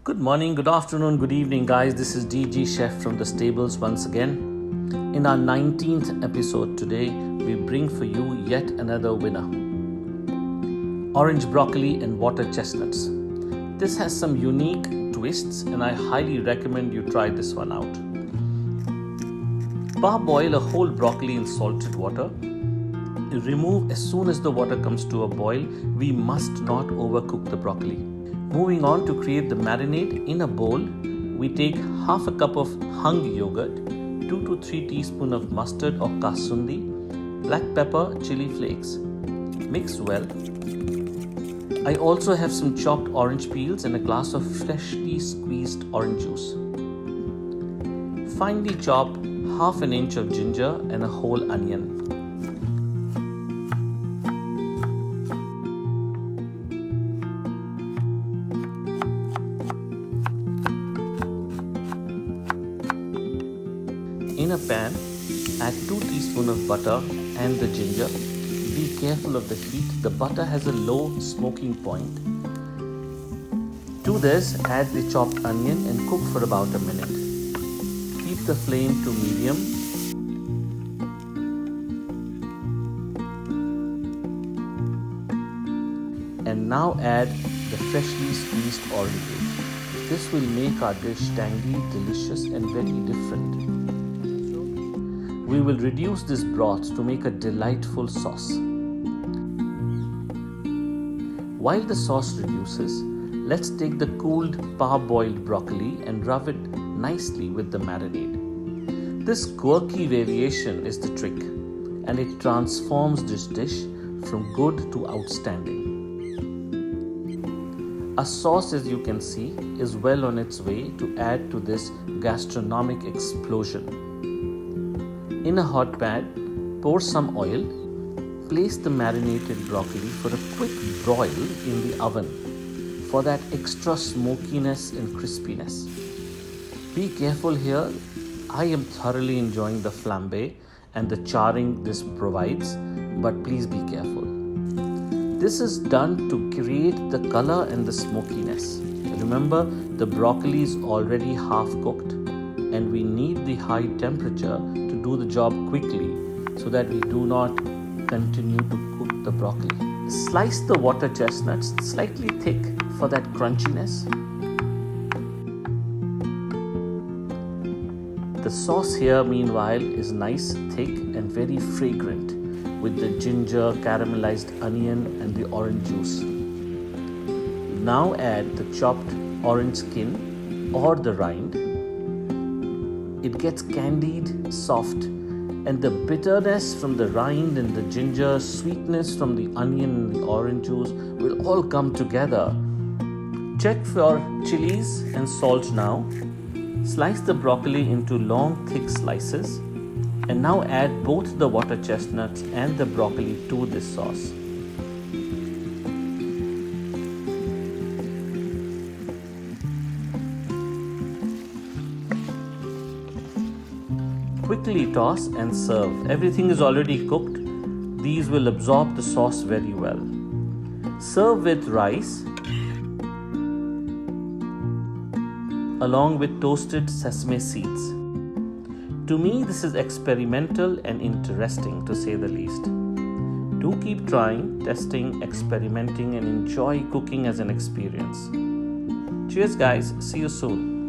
Good morning, good afternoon, good evening, guys. This is Deegee Chef from the stables once again. In our 19th episode today, we bring for you yet another winner. Orange broccoli and water chestnuts. This has some unique twists and I highly recommend you try this one out. Parboil a whole broccoli in salted water. Remove as soon as the water comes to a boil. We must not overcook the broccoli. Moving on to create the marinade, in a bowl, we take half a cup of hung yogurt, 2 to 3 teaspoons of mustard or kasundi, black pepper, chili flakes. Mix well. I also have some chopped orange peels and a glass of freshly squeezed orange juice. Finely chop half an inch of ginger and a whole onion. In a pan, add 2 teaspoons of butter and the ginger. Be careful of the heat. The butter has a low smoking point. To this, add the chopped onion and cook for about a minute. Keep the flame to medium. And now add the freshly squeezed orange juice. This will make our dish tangy, delicious and very different. We will reduce this broth to make a delightful sauce. While the sauce reduces, let's take the cooled parboiled broccoli and rub it nicely with the marinade. This quirky variation is the trick, and it transforms this dish from good to outstanding. A sauce, as you can see, is well on its way to add to this gastronomic explosion. In a hot pan, pour some oil. Place the marinated broccoli for a quick broil in the oven for that extra smokiness and crispiness. Be careful here. I am thoroughly enjoying the flambe and the charring this provides, but please be careful. This is done to create the color and the smokiness. Remember, the broccoli is already half cooked and we need the high temperature to do the job quickly so that we do not continue to cook the broccoli. Slice the water chestnuts slightly thick for that crunchiness. The sauce here, meanwhile, is nice, thick and very fragrant with the ginger, caramelized onion and the orange juice. Now add the chopped orange skin or the rind. It gets candied, soft, and the bitterness from the rind and the ginger, sweetness from the onion and the orange juice will all come together. Check for chilies and salt now. Slice the broccoli into long, thick slices, and now add both the water chestnuts and the broccoli to this sauce. Quickly toss and serve. Everything is already cooked. These will absorb the sauce very well. Serve with rice along with toasted sesame seeds. To me, this is experimental and interesting, to say the least. Do keep trying, testing, experimenting and enjoy cooking as an experience. Cheers guys, see you soon.